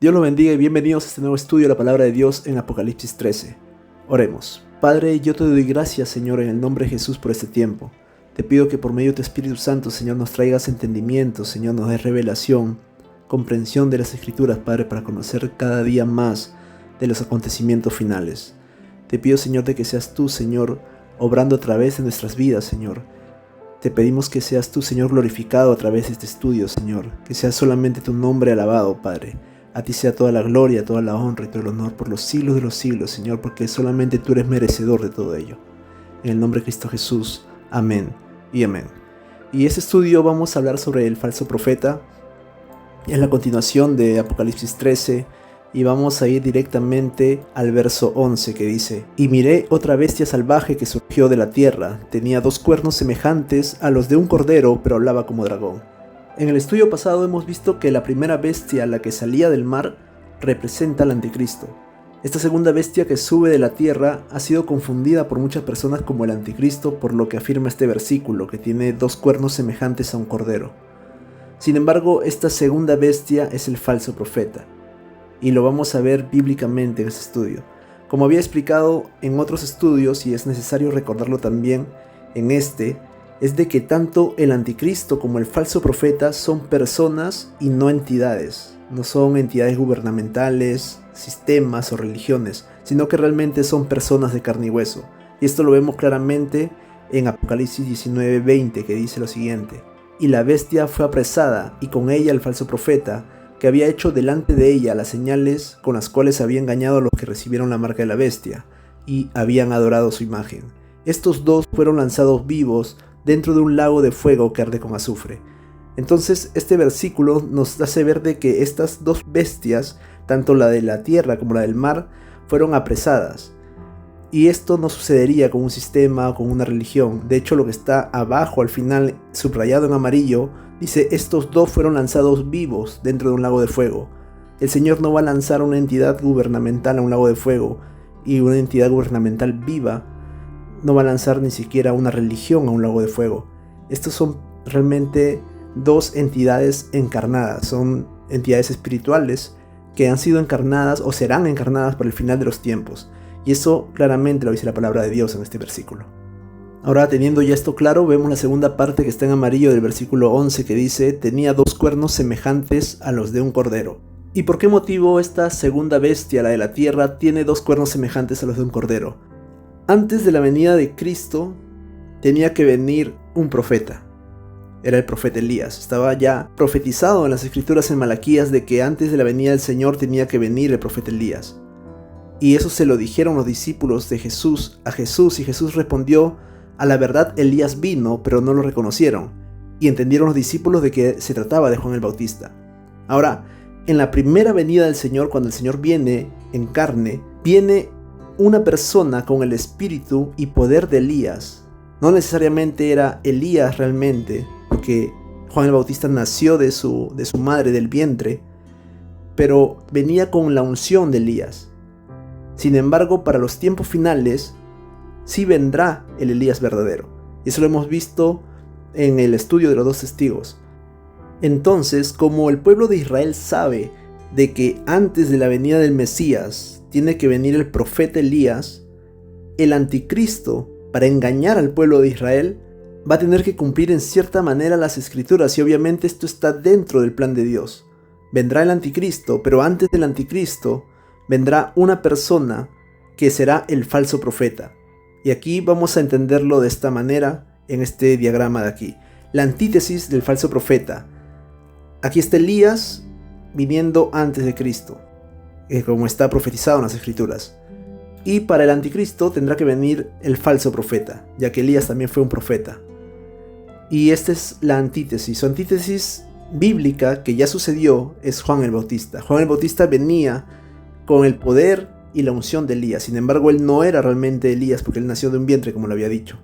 Dios los bendiga y bienvenidos a este nuevo estudio de la palabra de Dios en Apocalipsis 13. Oremos. Padre, yo te doy gracias, Señor, en el nombre de Jesús por este tiempo. Te pido que por medio de tu Espíritu Santo, Señor, nos traigas entendimiento, Señor, nos des revelación, comprensión de las Escrituras, Padre, para conocer cada día más de los acontecimientos finales. Te pido, Señor, de que seas tú, Señor, obrando a través de nuestras vidas, Señor. Te pedimos que seas tú, Señor, glorificado a través de este estudio, Señor. Que sea solamente tu nombre alabado, Padre. A ti sea toda la gloria, toda la honra y todo el honor por los siglos de los siglos, Señor, porque solamente tú eres merecedor de todo ello. En el nombre de Cristo Jesús. Amén y amén. Y este estudio vamos a hablar sobre el falso profeta. Es la continuación de Apocalipsis 13 y vamos a ir directamente al verso 11 que dice: Y miré otra bestia salvaje que surgió de la tierra. Tenía 2 cuernos semejantes a los de un cordero, pero hablaba como dragón. En el estudio pasado hemos visto que la primera bestia, la que salía del mar, representa al anticristo. Esta segunda bestia que sube de la tierra ha sido confundida por muchas personas como el anticristo, por lo que afirma este versículo, que tiene 2 cuernos semejantes a un cordero. Sin embargo, esta segunda bestia es el falso profeta, y lo vamos a ver bíblicamente en este estudio. Como había explicado en otros estudios, y es necesario recordarlo también en este, es de que tanto el anticristo como el falso profeta son personas y no entidades. No son entidades gubernamentales, sistemas o religiones, sino que realmente son personas de carne y hueso. Y esto lo vemos claramente en Apocalipsis 19:20, que dice lo siguiente: Y la bestia fue apresada, y con ella el falso profeta, que había hecho delante de ella las señales con las cuales había engañado a los que recibieron la marca de la bestia, y habían adorado su imagen. Estos 2 fueron lanzados vivos dentro de un lago de fuego que arde con azufre. Entonces este versículo nos hace ver de que estas 2 bestias, tanto la de la tierra como la del mar, fueron apresadas. Y esto no sucedería con un sistema o con una religión. De hecho, lo que está abajo al final, subrayado en amarillo, dice: estos 2 fueron lanzados vivos dentro de un lago de fuego. El Señor no va a lanzar una entidad gubernamental a un lago de fuego, y una entidad gubernamental viva no va a lanzar ni siquiera una religión a un lago de fuego. Estos son realmente 2 entidades encarnadas, son entidades espirituales que han sido encarnadas o serán encarnadas por el final de los tiempos. Y eso claramente lo dice la palabra de Dios en este versículo. Ahora, teniendo ya esto claro, vemos la segunda parte que está en amarillo del versículo 11 que dice: tenía 2 cuernos semejantes a los de un cordero. ¿Y por qué motivo esta segunda bestia, la de la tierra, tiene 2 cuernos semejantes a los de un cordero? Antes de la venida de Cristo tenía que venir un profeta. Era el profeta Elías. Estaba ya profetizado en las escrituras en Malaquías de que antes de la venida del Señor tenía que venir el profeta Elías. Y eso se lo dijeron los discípulos de Jesús a Jesús, y Jesús respondió: a la verdad Elías vino, pero no lo reconocieron. Y entendieron los discípulos de que se trataba de Juan el Bautista. Ahora, en la primera venida del Señor, cuando el Señor viene en carne, viene una persona con el espíritu y poder de Elías. No necesariamente era Elías realmente, porque Juan el Bautista nació de su madre, del vientre, pero venía con la unción de Elías. Sin embargo, para los tiempos finales, sí vendrá el Elías verdadero. Y eso lo hemos visto en el estudio de los 2 testigos. Entonces, como el pueblo de Israel sabe de que antes de la venida del Mesías tiene que venir el profeta Elías, el anticristo, para engañar al pueblo de Israel, va a tener que cumplir en cierta manera las escrituras, y obviamente esto está dentro del plan de Dios. Vendrá el anticristo, pero antes del anticristo vendrá una persona que será el falso profeta. Y aquí vamos a entenderlo de esta manera en este diagrama de aquí. La antítesis del falso profeta. Aquí está Elías viniendo antes de Cristo, como está profetizado en las escrituras. Y para el anticristo tendrá que venir el falso profeta, ya que Elías también fue un profeta. Y esta es la antítesis. Su antítesis bíblica que ya sucedió es Juan el Bautista. Juan el Bautista venía con el poder y la unción de Elías. Sin embargo, él no era realmente Elías, porque él nació de un vientre, como lo había dicho.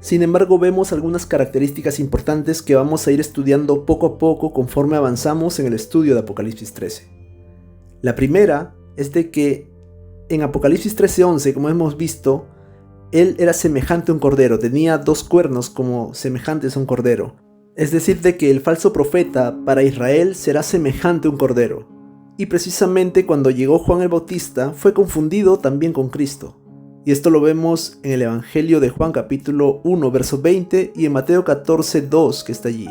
Sin embargo, vemos algunas características importantes que vamos a ir estudiando poco a poco conforme avanzamos en el estudio de Apocalipsis 13. La primera es de que en Apocalipsis 13:11, como hemos visto, él era semejante a un cordero, tenía 2 cuernos como semejantes a un cordero. Es decir, de que el falso profeta para Israel será semejante a un cordero. Y precisamente cuando llegó Juan el Bautista fue confundido también con Cristo. Y esto lo vemos en el Evangelio de Juan capítulo 1 verso 20 y en Mateo 14, 2 que está allí.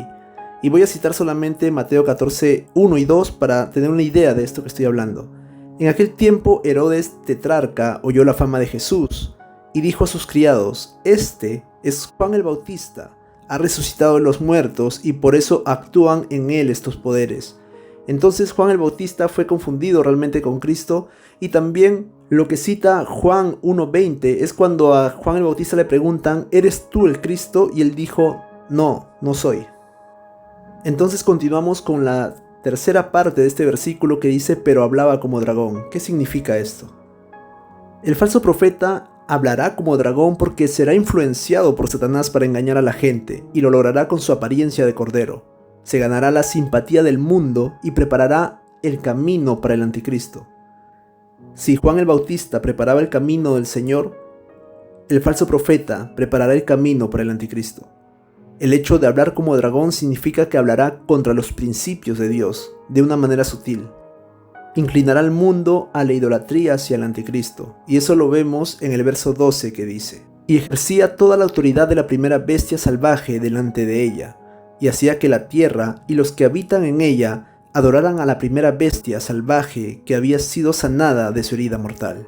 Y voy a citar solamente Mateo 14, 1 y 2 para tener una idea de esto que estoy hablando. En aquel tiempo Herodes tetrarca oyó la fama de Jesús y dijo a sus criados: Este es Juan el Bautista, ha resucitado de los muertos y por eso actúan en él estos poderes. Entonces Juan el Bautista fue confundido realmente con Cristo, y también lo que cita Juan 1:20 es cuando a Juan el Bautista le preguntan: ¿eres tú el Cristo? Y él dijo: no, no soy. Entonces continuamos con la tercera parte de este versículo que dice: pero hablaba como dragón. ¿Qué significa esto? El falso profeta hablará como dragón porque será influenciado por Satanás para engañar a la gente, y lo logrará con su apariencia de cordero. Se ganará la simpatía del mundo y preparará el camino para el anticristo. Si Juan el Bautista preparaba el camino del Señor, el falso profeta preparará el camino para el anticristo. El hecho de hablar como dragón significa que hablará contra los principios de Dios, de una manera sutil. Inclinará al mundo a la idolatría hacia el anticristo, y eso lo vemos en el verso 12 que dice: y ejercía toda la autoridad de la primera bestia salvaje delante de ella, y hacía que la tierra y los que habitan en ella adoraran a la primera bestia salvaje que había sido sanada de su herida mortal.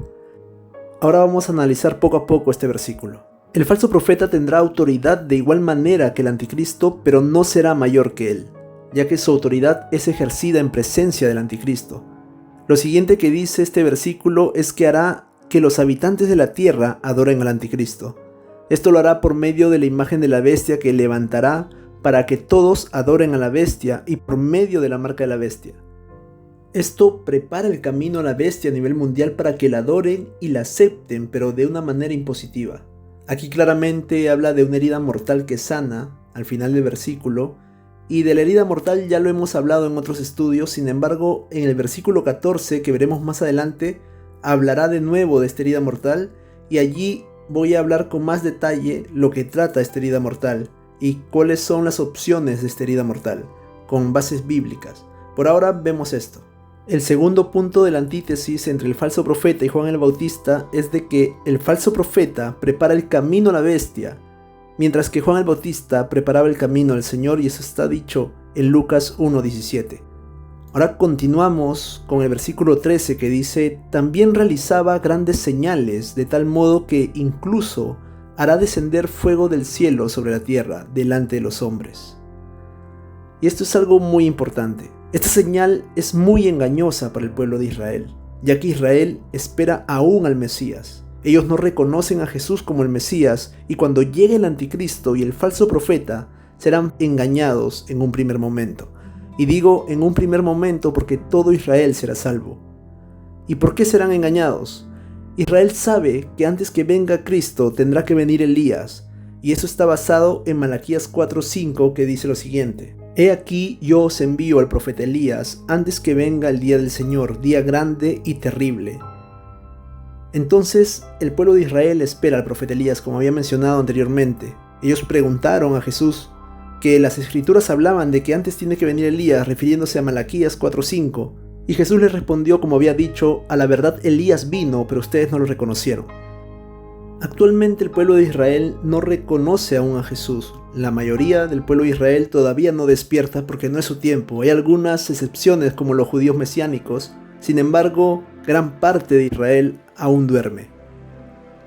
Ahora vamos a analizar poco a poco este versículo. El falso profeta tendrá autoridad de igual manera que el anticristo, pero no será mayor que él, ya que su autoridad es ejercida en presencia del anticristo. Lo siguiente que dice este versículo es que hará que los habitantes de la tierra adoren al anticristo. Esto lo hará por medio de la imagen de la bestia que levantará para que todos adoren a la bestia y por medio de la marca de la bestia. Esto prepara el camino a la bestia a nivel mundial para que la adoren y la acepten, pero de una manera impositiva. Aquí claramente habla de una herida mortal que sana al final del versículo, y de la herida mortal ya lo hemos hablado en otros estudios. Sin embargo, en el versículo 14 que veremos más adelante hablará de nuevo de esta herida mortal, y allí voy a hablar con más detalle lo que trata esta herida mortal y cuáles son las opciones de esta herida mortal, con bases bíblicas. Por ahora vemos esto. El segundo punto de la antítesis entre el falso profeta y Juan el Bautista es de que el falso profeta prepara el camino a la bestia, mientras que Juan el Bautista preparaba el camino al Señor, y eso está dicho en Lucas 1:17. Ahora continuamos con el versículo 13 que dice: también realizaba grandes señales, de tal modo que incluso hará descender fuego del cielo sobre la tierra delante de los hombres. Y esto es algo muy importante. Esta señal es muy engañosa para el pueblo de Israel, ya que Israel espera aún al Mesías. Ellos no reconocen a Jesús como el Mesías, y cuando llegue el anticristo y el falso profeta, serán engañados en un primer momento. Y digo en un primer momento porque todo Israel será salvo. ¿Y por qué serán engañados? Israel sabe que antes que venga Cristo tendrá que venir Elías, y eso está basado en Malaquías 4:5 que dice lo siguiente: he aquí yo os envío al profeta Elías antes que venga el día del Señor, día grande y terrible. Entonces el pueblo de Israel espera al profeta Elías, como había mencionado anteriormente. Ellos preguntaron a Jesús que las escrituras hablaban de que antes tiene que venir Elías, refiriéndose a Malaquías 4:5, y Jesús les respondió como había dicho: a la verdad Elías vino, pero ustedes no lo reconocieron. Actualmente el pueblo de Israel no reconoce aún a Jesús. La mayoría del pueblo de Israel todavía no despierta porque no es su tiempo. Hay algunas excepciones como los judíos mesiánicos. Sin embargo, gran parte de Israel aún duerme.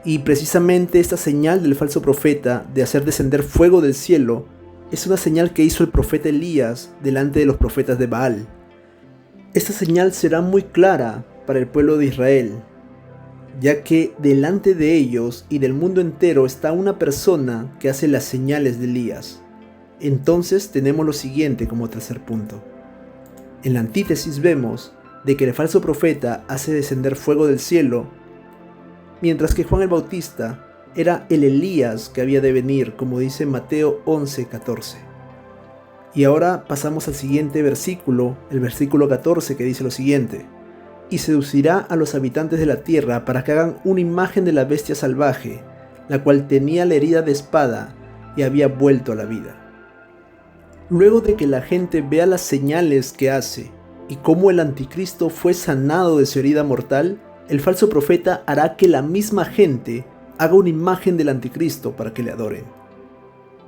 Y precisamente esta señal del falso profeta de hacer descender fuego del cielo es una señal que hizo el profeta Elías delante de los profetas de Baal. Esta señal será muy clara para el pueblo de Israel, ya que delante de ellos y del mundo entero está una persona que hace las señales de Elías. Entonces tenemos lo siguiente como tercer punto. En la antítesis vemos de que el falso profeta hace descender fuego del cielo, mientras que Juan el Bautista era el Elías que había de venir, como dice Mateo 11:14. Y ahora pasamos al siguiente versículo, el versículo 14, que dice lo siguiente: y seducirá a los habitantes de la tierra para que hagan una imagen de la bestia salvaje, la cual tenía la herida de espada y había vuelto a la vida. Luego de que la gente vea las señales que hace y cómo el anticristo fue sanado de su herida mortal, el falso profeta hará que la misma gente haga una imagen del anticristo para que le adoren.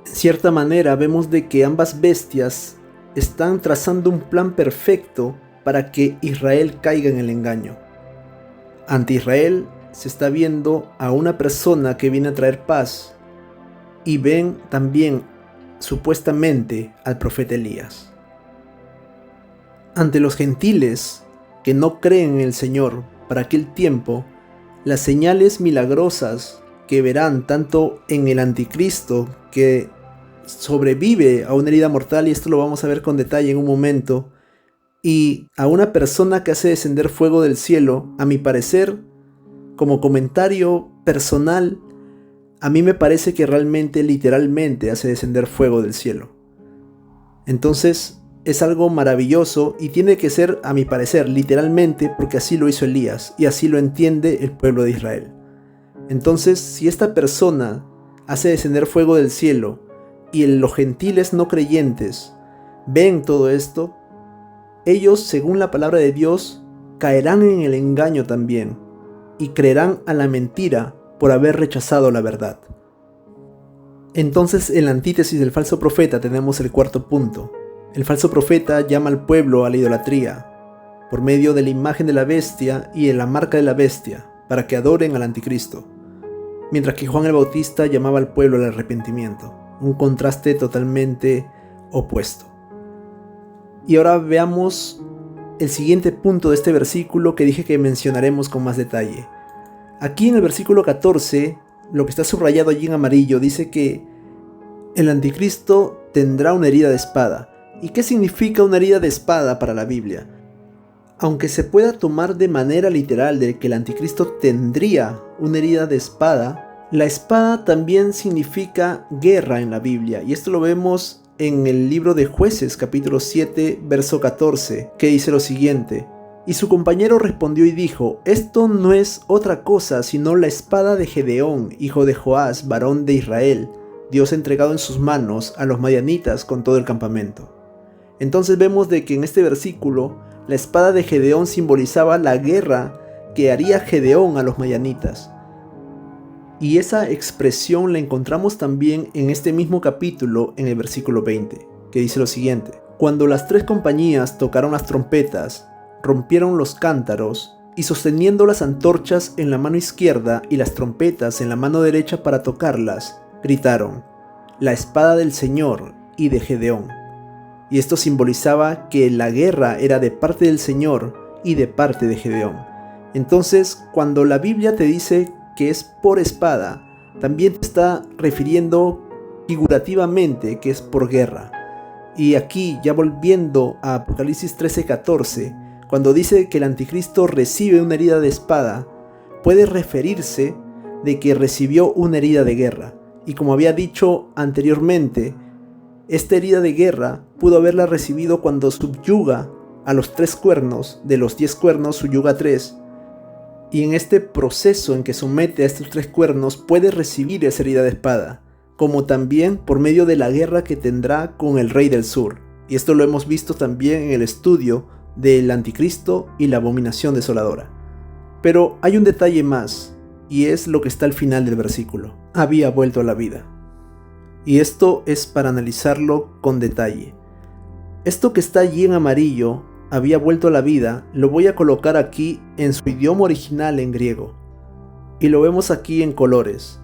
En cierta manera vemos de que ambas bestias están trazando un plan perfecto para que Israel caiga en el engaño. Ante Israel se está viendo a una persona que viene a traer paz, y ven también supuestamente al profeta Elías. Ante los gentiles que no creen en el Señor para aquel tiempo, las señales milagrosas que verán tanto en el anticristo, que sobrevive a una herida mortal, y esto lo vamos a ver con detalle en un momento, y a una persona que hace descender fuego del cielo, a mi parecer, como comentario personal, a mí me parece que realmente, literalmente, hace descender fuego del cielo. Entonces, es algo maravilloso y tiene que ser, a mi parecer, literalmente, porque así lo hizo Elías y así lo entiende el pueblo de Israel. Entonces, si esta persona hace descender fuego del cielo y los gentiles no creyentes ven todo esto, ellos, según la palabra de Dios, caerán en el engaño también y creerán a la mentira por haber rechazado la verdad. Entonces, en la antítesis del falso profeta tenemos el cuarto punto. El falso profeta llama al pueblo a la idolatría por medio de la imagen de la bestia y de la marca de la bestia para que adoren al anticristo, mientras que Juan el Bautista llamaba al pueblo al arrepentimiento, un contraste totalmente opuesto. Y ahora veamos el siguiente punto de este versículo que dije que mencionaremos con más detalle. Aquí en el versículo 14, lo que está subrayado allí en amarillo, dice que el anticristo tendrá una herida de espada. ¿Y qué significa una herida de espada para la Biblia? Aunque se pueda tomar de manera literal de que el anticristo tendría una herida de espada, la espada también significa guerra en la Biblia, y esto lo vemos en el libro de Jueces, capítulo 7, verso 14, que dice lo siguiente: y su compañero respondió y dijo: esto no es otra cosa sino la espada de Gedeón, hijo de Joás, varón de Israel. Dios ha entregado en sus manos a los madianitas con todo el campamento. Entonces vemos de que en este versículo la espada de Gedeón simbolizaba la guerra que haría Gedeón a los madianitas. Y esa expresión la encontramos también en este mismo capítulo en el versículo 20, que dice lo siguiente: cuando las tres compañías tocaron las trompetas, rompieron los cántaros, y sosteniendo las antorchas en la mano izquierda y las trompetas en la mano derecha para tocarlas, gritaron: la espada del Señor y de Gedeón. Y esto simbolizaba que la guerra era de parte del Señor y de parte de Gedeón. Entonces, cuando la Biblia te dice que es por espada, también te está refiriendo figurativamente que es por guerra. Y aquí, ya volviendo a Apocalipsis 13:14, cuando dice que el anticristo recibe una herida de espada, puede referirse de que recibió una herida de guerra. Y como había dicho anteriormente, esta herida de guerra pudo haberla recibido cuando subyuga a los 3 cuernos, de los 10 cuernos subyuga 3, y en este proceso en que somete a estos 3 cuernos puede recibir esa herida de espada, como también por medio de la guerra que tendrá con el rey del sur. Y esto lo hemos visto también en el estudio del anticristo y la abominación desoladora. Pero hay un detalle más, y es lo que está al final del versículo: había vuelto a la vida. Y esto es para analizarlo con detalle. Esto que está allí en amarillo, había vuelto a la vida, lo voy a colocar aquí en su idioma original en griego. Y lo vemos aquí en colores.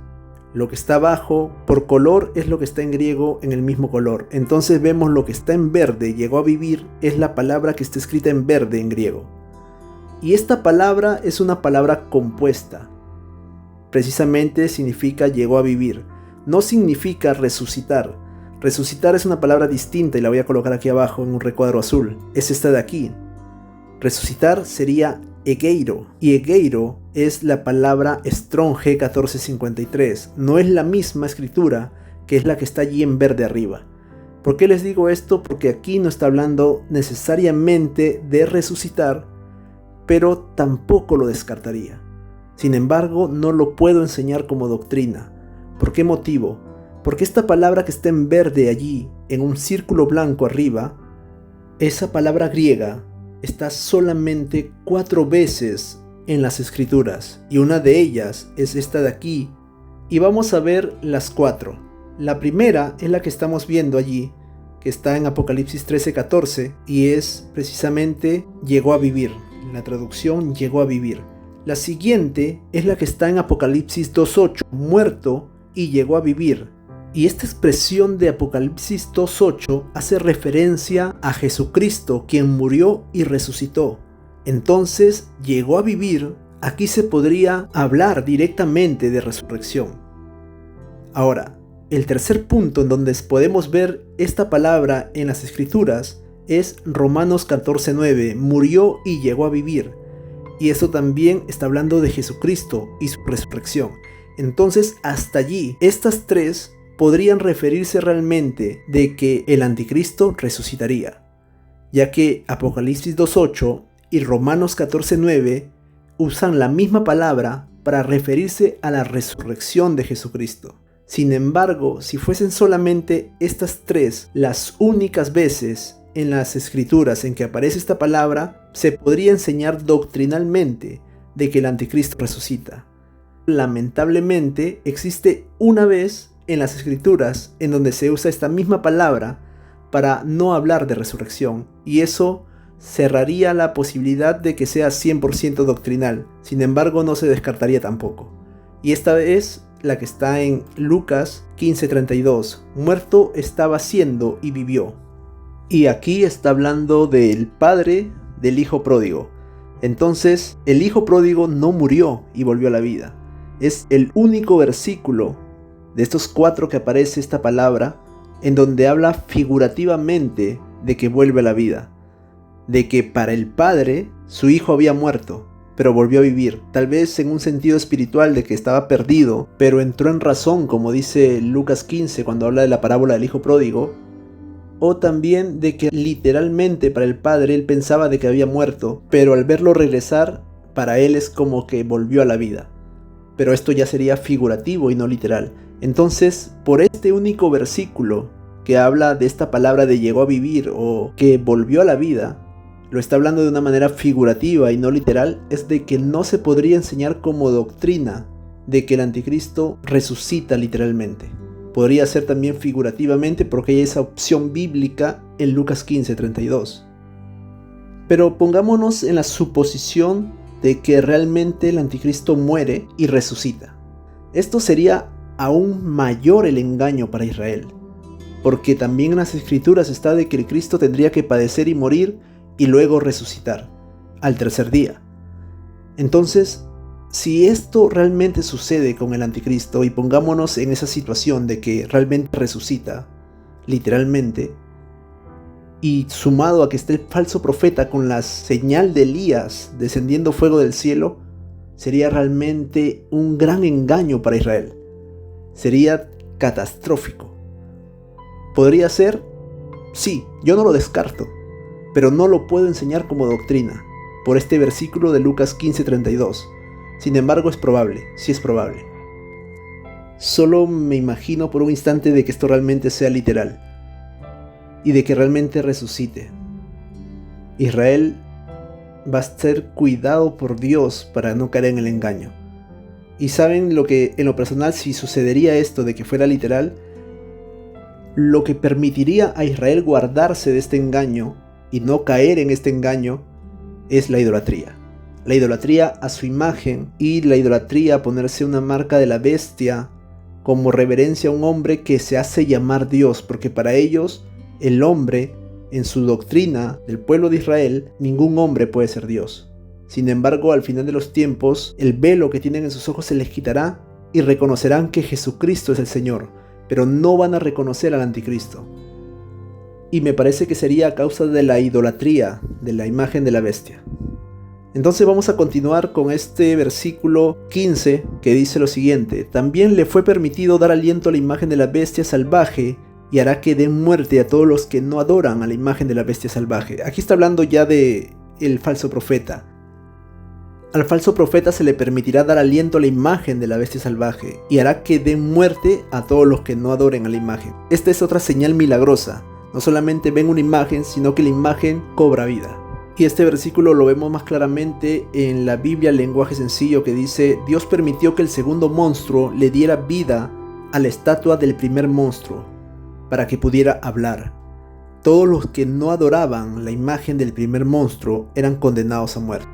Lo que está abajo, por color, es lo que está en griego en el mismo color. Entonces vemos lo que está en verde, llegó a vivir, es la palabra que está escrita en verde en griego. Y esta palabra es una palabra compuesta. Precisamente significa llegó a vivir. No significa resucitar. Resucitar es una palabra distinta y la voy a colocar aquí abajo en un recuadro azul. Es esta de aquí. Resucitar sería egeiro, y egeiro es la palabra Strong G1453. No es la misma escritura que es la que está allí en verde arriba. ¿Por qué les digo esto? Porque aquí no está hablando necesariamente de resucitar, pero tampoco lo descartaría. Sin embargo, no lo puedo enseñar como doctrina. ¿Por qué motivo? Porque esta palabra que está en verde allí, en un círculo blanco arriba, esa palabra griega está solamente 4 veces en las Escrituras, y una de ellas es esta de aquí, y vamos a ver las 4. La primera es la que estamos viendo allí, que está en Apocalipsis 13:14, y es precisamente llegó a vivir. La traducción llegó a vivir. La siguiente es la que está en Apocalipsis 2:8, muerto y llegó a vivir. Y esta expresión de Apocalipsis 2:8 hace referencia a Jesucristo, quien murió y resucitó. Entonces, llegó a vivir, aquí se podría hablar directamente de resurrección. Ahora, el tercer punto en donde podemos ver esta palabra en las Escrituras es Romanos 14:9, murió y llegó a vivir. Y eso también está hablando de Jesucristo y su resurrección. Entonces, hasta allí, estas 3 podrían referirse realmente de que el anticristo resucitaría, ya que Apocalipsis 2:8 y Romanos 14:9 usan la misma palabra para referirse a la resurrección de Jesucristo. Sin embargo, si fuesen solamente estas 3 las únicas veces en las Escrituras en que aparece esta palabra, se podría enseñar doctrinalmente de que el anticristo resucita. Lamentablemente, existe una vez en las Escrituras en donde se usa esta misma palabra para no hablar de resurrección, y eso cerraría la posibilidad de que sea 100% doctrinal. Sin embargo, no se descartaría tampoco. Y esta es la que está en Lucas 15:32. Muerto estaba siendo y vivió. Y aquí está hablando del padre del hijo pródigo. Entonces, el hijo pródigo no murió y volvió a la vida. Es el único versículo de estos 4 que aparece esta palabra en donde habla figurativamente de que vuelve a la vida. De que para el padre, su hijo había muerto, pero volvió a vivir. Tal vez en un sentido espiritual de que estaba perdido, pero entró en razón, como dice Lucas 15 cuando habla de la parábola del hijo pródigo. O también de que literalmente para el padre él pensaba de que había muerto, pero al verlo regresar, para él es como que volvió a la vida. Pero esto ya sería figurativo y no literal. Entonces, por este único versículo que habla de esta palabra de llegó a vivir o que volvió a la vida, lo está hablando de una manera figurativa y no literal, es de que no se podría enseñar como doctrina de que el anticristo resucita literalmente. Podría ser también figurativamente porque hay esa opción bíblica en Lucas 15:32. Pero pongámonos en la suposición de que realmente el anticristo muere y resucita. Esto sería aún mayor el engaño para Israel, porque también en las Escrituras está de que el Cristo tendría que padecer y morir y luego resucitar al tercer día. Entonces, si esto realmente sucede con el anticristo y pongámonos en esa situación de que realmente resucita, literalmente, y sumado a que esté el falso profeta con la señal de Elías descendiendo fuego del cielo, sería realmente un gran engaño para Israel. Sería catastrófico. ¿Podría ser? Sí, yo no lo descarto, pero no lo puedo enseñar como doctrina, por este versículo de Lucas 15:32. Sin embargo, es probable, sí es probable. Solo me imagino por un instante de que esto realmente sea literal, y de que realmente resucite. Israel va a ser cuidado por Dios para no caer en el engaño. Y saben lo que, en lo personal, si sucedería esto de que fuera literal, lo que permitiría a Israel guardarse de este engaño y no caer en este engaño es la idolatría. La idolatría a su imagen y la idolatría a ponerse una marca de la bestia como reverencia a un hombre que se hace llamar Dios, porque para ellos el hombre, en su doctrina del pueblo de Israel, ningún hombre puede ser Dios. Sin embargo, al final de los tiempos, el velo que tienen en sus ojos se les quitará y reconocerán que Jesucristo es el Señor, pero no van a reconocer al anticristo. Y me parece que sería a causa de la idolatría de la imagen de la bestia. Entonces vamos a continuar con este versículo 15 que dice lo siguiente: también le fue permitido dar aliento a la imagen de la bestia salvaje y hará que den muerte a todos los que no adoran a la imagen de la bestia salvaje. Aquí está hablando ya de el falso profeta. Al falso profeta se le permitirá dar aliento a la imagen de la bestia salvaje y hará que den muerte a todos los que no adoren a la imagen. Esta es otra señal milagrosa. No solamente ven una imagen, sino que la imagen cobra vida. Y este versículo lo vemos más claramente en la Biblia, lenguaje sencillo, que dice: Dios permitió que el segundo monstruo le diera vida a la estatua del primer monstruo, para que pudiera hablar. Todos los que no adoraban la imagen del primer monstruo eran condenados a muerte.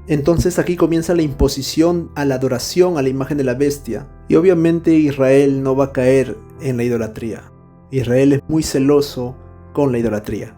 Entonces aquí comienza la imposición a la adoración a la imagen de la bestia, y obviamente Israel no va a caer en la idolatría. Israel es muy celoso con la idolatría.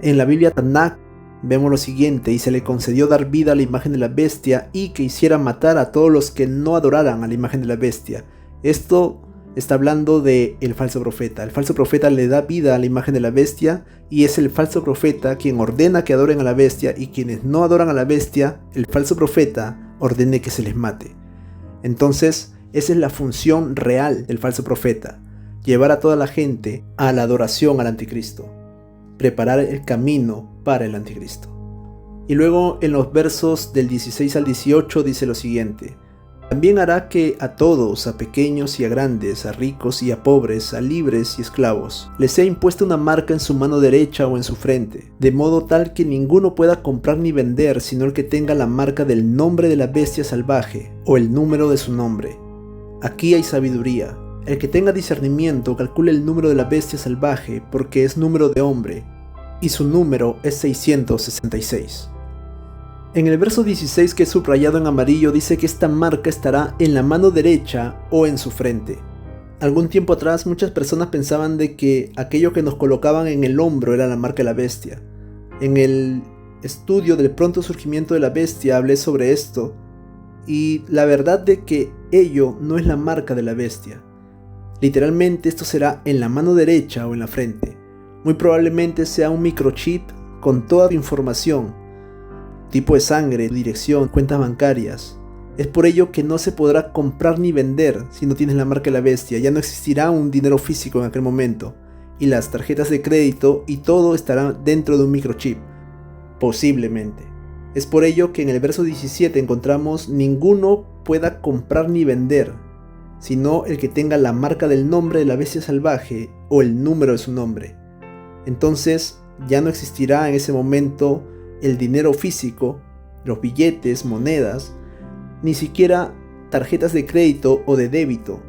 En la Biblia Tanakh vemos lo siguiente: y se le concedió dar vida a la imagen de la bestia y que hiciera matar a todos los que no adoraran a la imagen de la bestia. Esto está hablando del falso profeta. El falso profeta le da vida a la imagen de la bestia, y es el falso profeta quien ordena que adoren a la bestia, y quienes no adoran a la bestia, el falso profeta ordene que se les mate. Entonces, esa es la función real del falso profeta: llevar a toda la gente a la adoración al anticristo, preparar el camino para el anticristo. Y luego en los versos del 16 al 18 dice lo siguiente: también hará que a todos, a pequeños y a grandes, a ricos y a pobres, a libres y esclavos, les sea impuesta una marca en su mano derecha o en su frente, de modo tal que ninguno pueda comprar ni vender sino el que tenga la marca del nombre de la bestia salvaje o el número de su nombre. Aquí hay sabiduría. El que tenga discernimiento calcule el número de la bestia salvaje, porque es número de hombre, y su número es 666. En el verso 16, que es subrayado en amarillo, dice que esta marca estará en la mano derecha o en su frente. Algún tiempo atrás muchas personas pensaban de que aquello que nos colocaban en el hombro era la marca de la bestia. En el estudio del pronto surgimiento de la bestia hablé sobre esto, y la verdad de que ello no es la marca de la bestia. Literalmente esto será en la mano derecha o en la frente. Muy probablemente sea un microchip con toda tu información: tipo de sangre, dirección, cuentas bancarias. Es por ello que no se podrá comprar ni vender si no tienes la marca de la bestia. Ya no existirá un dinero físico en aquel momento, y las tarjetas de crédito y todo estará dentro de un microchip, posiblemente. Es por ello que en el verso 17 encontramos: ninguno pueda comprar ni vender, sino el que tenga la marca del nombre de la bestia salvaje o el número de su nombre. Entonces ya no existirá en ese momento el dinero físico, los billetes, monedas, ni siquiera tarjetas de crédito o de débito,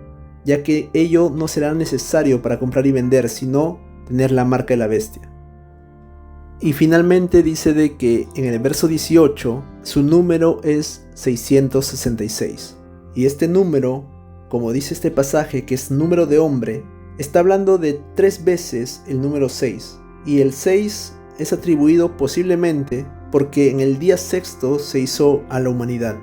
ya que ello no será necesario para comprar y vender, sino tener la marca de la bestia. Y finalmente dice de que en el verso 18 su número es 666. Y este número, como dice este pasaje que es número de hombre, está hablando de 3 veces el número 6. Y el 6 es atribuido posiblemente porque en el día sexto se hizo a la humanidad.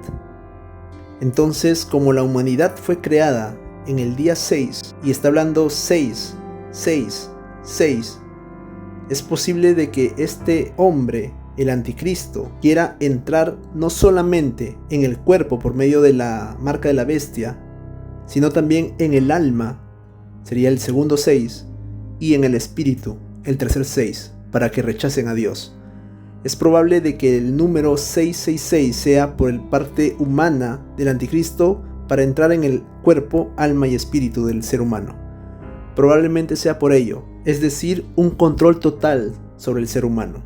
Entonces, como la humanidad fue creada en el día 6 y está hablando 6, 6, 6, es posible de que este hombre, el anticristo, quiera entrar no solamente en el cuerpo por medio de la marca de la bestia, sino también en el alma, sería el segundo 6, y en el espíritu, el tercer 6, para que rechacen a Dios. Es probable de que el número 666 sea por el parte humana del anticristo para entrar en el cuerpo, alma y espíritu del ser humano. Probablemente sea por ello, es decir, un control total sobre el ser humano.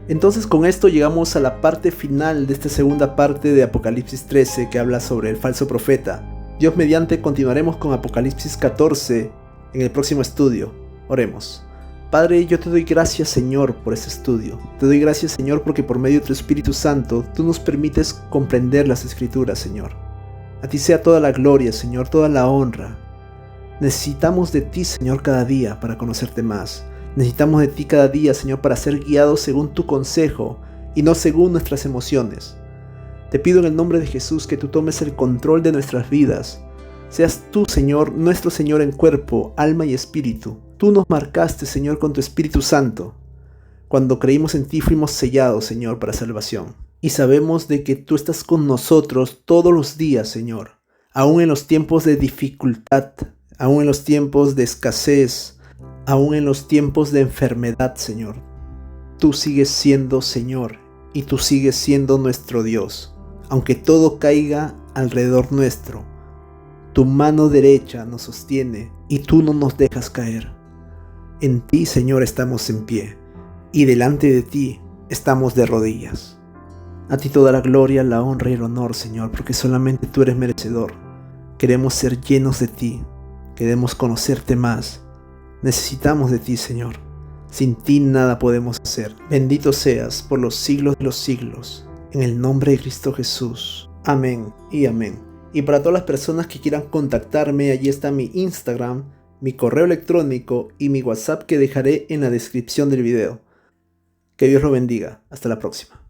Entonces con esto llegamos a la parte final de esta segunda parte de Apocalipsis 13 que habla sobre el falso profeta. Dios mediante continuaremos con Apocalipsis 14 en el próximo estudio. Oremos. Padre, yo te doy gracias, Señor, por este estudio. Te doy gracias, Señor, porque por medio de tu Espíritu Santo tú nos permites comprender las Escrituras, Señor. A ti sea toda la gloria, Señor, toda la honra. Necesitamos de ti, Señor, cada día para conocerte más. Necesitamos de ti cada día, Señor, para ser guiados según tu consejo y no según nuestras emociones. Te pido en el nombre de Jesús que tú tomes el control de nuestras vidas. Seas tú, Señor, nuestro Señor en cuerpo, alma y espíritu. Tú nos marcaste, Señor, con tu Espíritu Santo. Cuando creímos en ti fuimos sellados, Señor, para salvación. Y sabemos de que tú estás con nosotros todos los días, Señor. Aún en los tiempos de dificultad, aún en los tiempos de escasez, aún en los tiempos de enfermedad, Señor. Tú sigues siendo Señor y tú sigues siendo nuestro Dios. Aunque todo caiga alrededor nuestro, tu mano derecha nos sostiene y tú no nos dejas caer. En ti, Señor, estamos en pie. y delante de ti estamos de rodillas. A ti toda la gloria, la honra y el honor, Señor, porque solamente tú eres merecedor. Queremos ser llenos de ti, queremos conocerte más. Necesitamos de ti, Señor. Sin ti nada podemos hacer. Bendito seas por los siglos de los siglos. En el nombre de Cristo Jesús. Amén y amén. Y para todas las personas que quieran contactarme, allí está mi Instagram, mi correo electrónico y mi WhatsApp que dejaré en la descripción del video. Que Dios lo bendiga. Hasta la próxima.